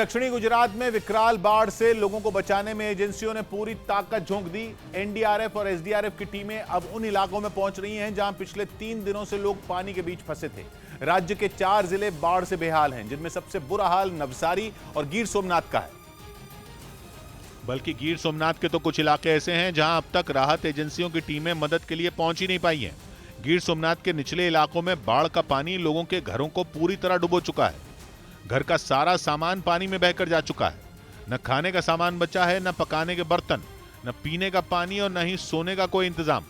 दक्षिणी गुजरात में विकराल बाढ़ से लोगों को बचाने में एजेंसियों ने पूरी ताकत झोंक दी। एनडीआरएफ और एसडीआरएफ की टीमें अब उन इलाकों में पहुंच रही हैं जहां पिछले 3 दिनों से लोग पानी के बीच फंसे थे। राज्य के 4 जिले बाढ़ से बेहाल हैं, जिनमें सबसे बुरा हाल नवसारी और गिर सोमनाथ का है। बल्कि गिर सोमनाथ के तो कुछ इलाके ऐसे हैं जहां अब तक राहत एजेंसियों की टीमें मदद के लिए पहुंच ही नहीं पाई हैं। गिर सोमनाथ के निचले इलाकों में बाढ़ का पानी लोगों के घरों को पूरी तरह डुबो चुका है। घर का सारा सामान पानी में बहकर जा चुका है। न खाने का सामान बचा है, न पकाने के बर्तन, न पीने का पानी और न ही सोने का कोई इंतजाम।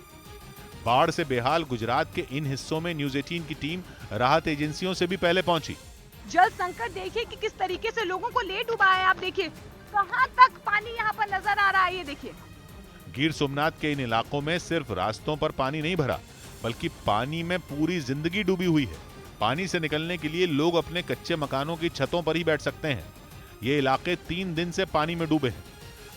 बाढ़ से बेहाल गुजरात के इन हिस्सों में न्यूज 18 की टीम राहत एजेंसियों से भी पहले पहुंची। जल संकट देखिए कि किस तरीके से लोगों को ले डूबा है। आप देखिए कहां तक पानी यहाँ पर नजर आ रहा है। ये देखिए गिर सोमनाथ के इन इलाकों में सिर्फ रास्तों पर पानी नहीं भरा, बल्कि पानी में पूरी जिंदगी डूबी हुई है। पानी से निकलने के लिए लोग अपने कच्चे मकानों की छतों पर ही बैठ सकते हैं। ये इलाके 3 दिन से पानी में डूबे हैं।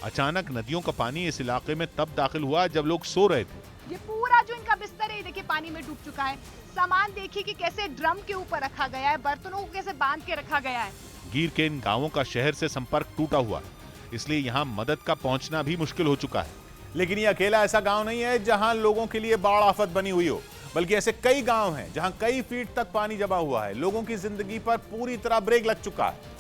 अचानक नदियों का पानी इस इलाके में तब दाखिल हुआ जब लोग सो रहे थे। ये पूरा जो इनका बिस्तर है, देखिए पानी में डूब चुका है। सामान देखिए कि कैसे ड्रम के ऊपर रखा गया है, बर्तनों को कैसे बांध के रखा गया है। गिर के इन गांवों का शहर से संपर्क टूटा हुआ है, इसलिए यहाँ मदद का पहुंचना भी मुश्किल हो चुका है। लेकिन ये अकेला ऐसा गांव नहीं है जहां लोगों के लिए बाढ़ आफत बनी हुई हो, बल्कि ऐसे कई गांव हैं जहां कई फीट तक पानी जमा हुआ है। लोगों की जिंदगी पर पूरी तरह ब्रेक लग चुका है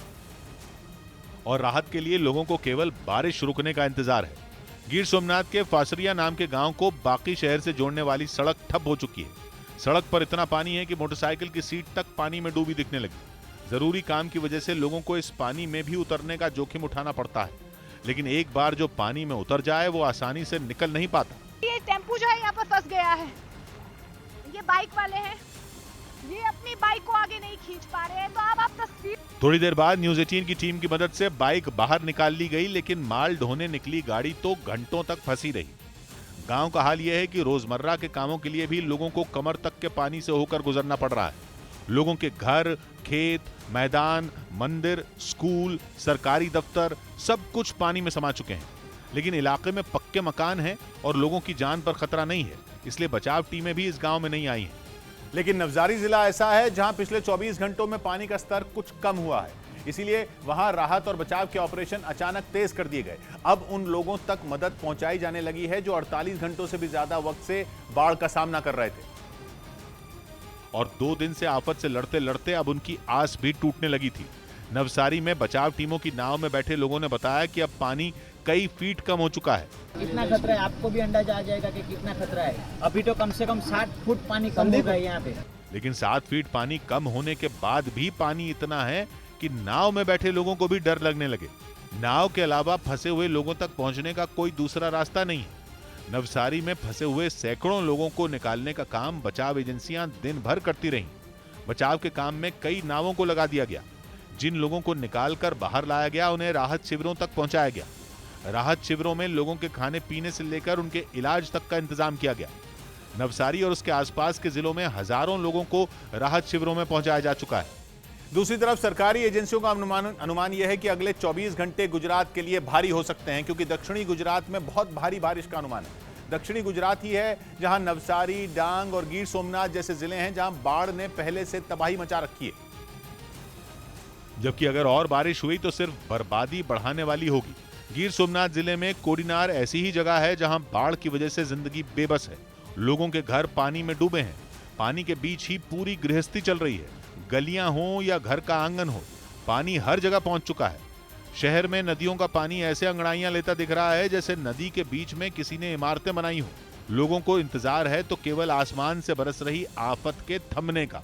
और राहत के लिए लोगों को केवल बारिश रुकने का इंतजार है। गिर सोमनाथ के फासरिया नाम के गांव को बाकी शहर से जोड़ने वाली सड़क ठप हो चुकी है। सड़क पर इतना पानी है कि मोटरसाइकिल की सीट तक पानी में डूबी दिखने लगी। जरूरी काम की वजह से लोगों को इस पानी में भी उतरने का जोखिम उठाना पड़ता है, लेकिन एक बार जो पानी में उतर जाए वो आसानी से निकल नहीं पाता। ये टेम्पू जो है यहाँ पर फंस गया है। ये बाइक वाले हैं, ये अपनी बाइक को आगे नहीं खींच पा रहे हैं। तो अब आप तस्वीर। थोड़ी देर बाद न्यूज 18 की टीम की मदद से बाइक बाहर निकाल ली गई, लेकिन माल ढोने निकली गाड़ी तो घंटों तक फंसी रही। गांव का हाल यह है कि रोजमर्रा के कामों के लिए भी लोगों को कमर तक के पानी से होकर गुजरना पड़ रहा है। लोगों के घर, खेत, मैदान, मंदिर, स्कूल, सरकारी दफ्तर सब कुछ पानी में समा चुके हैं। लेकिन इलाके में पक्के मकान हैं और लोगों की जान पर खतरा नहीं है, इसलिए बचाव टीमें भी इस गांव में नहीं आई हैं। लेकिन नवसारी जिला ऐसा है जहां पिछले 24 घंटों में पानी का स्तर कुछ कम हुआ है, इसीलिए वहां राहत और बचाव के ऑपरेशन अचानक तेज कर दिए गए। अब उन लोगों तक मदद पहुंचाई जाने लगी है जो 48 घंटों से भी ज्यादा वक्त से बाढ़ का सामना कर रहे थे और 2 दिन से आफत से लड़ते लड़ते अब उनकी आस भी टूटने लगी थी। नवसारी में बचाव टीमों की नाव में बैठे लोगों ने बताया कि अब पानी कई फीट कम हो चुका है। कितना खतरा है आपको भी अंदाजा आ जाएगा कि कितना खतरा है। अभी तो कम से कम 60 फुट पानी कम हो गया है यहाँ पे। लेकिन 7 फीट पानी कम होने के बाद भी पानी इतना है कि नाव में बैठे लोगों को भी डर लगने लगे। नाव के अलावा फंसे हुए लोगों तक पहुंचने का कोई दूसरा रास्ता नहीं है। नवसारी में फंसे हुए सैकड़ों लोगों को निकालने का काम बचाव एजेंसियां दिन भर करती रहीं। बचाव के काम में कई नावों को लगा दिया गया। जिन लोगों को निकालकर बाहर लाया गया उन्हें राहत शिविरों तक पहुंचाया गया। राहत शिविरों में लोगों के खाने पीने से लेकर उनके इलाज तक का इंतजाम किया गया। नवसारी और उसके आसपास के जिलों में हजारों लोगों को राहत शिविरों में पहुंचाया जा चुका है। दूसरी तरफ सरकारी एजेंसियों का अनुमान यह है कि अगले 24 घंटे गुजरात के लिए भारी हो सकते हैं, क्योंकि दक्षिणी गुजरात में बहुत भारी बारिश का अनुमान है। दक्षिणी गुजरात ही है जहां नवसारी, डांग और गिर सोमनाथ जैसे जिले हैं जहां बाढ़ ने पहले से तबाही मचा रखी है। जबकि अगर और बारिश हुई तो सिर्फ बर्बादी बढ़ाने वाली होगी। गिर सोमनाथ जिले में कोडिनार ऐसी ही जगह है जहां बाढ़ की वजह से जिंदगी बेबस है। लोगों के घर पानी में डूबे हैं। पानी के बीच ही पूरी गृहस्थी चल रही है। गलियां हो या घर का आंगन हो, पानी हर जगह पहुंच चुका है। शहर में नदियों का पानी ऐसे अंगड़ाइयां लेता दिख रहा है जैसे नदी के बीच में किसी ने इमारतें बनाई हो। लोगों को इंतजार है तो केवल आसमान से बरस रही आफत के थमने का।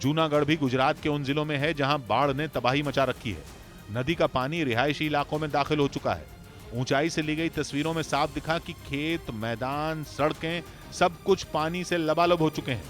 जूनागढ़ भी गुजरात के उन जिलों में है जहां बाढ़ ने तबाही मचा रखी है। नदी का पानी रिहायशी इलाकों में दाखिल हो चुका है। ऊंचाई से ली गई तस्वीरों में साफ दिखा कि खेत, मैदान, सड़कें सब कुछ पानी से लबालब हो चुके हैं।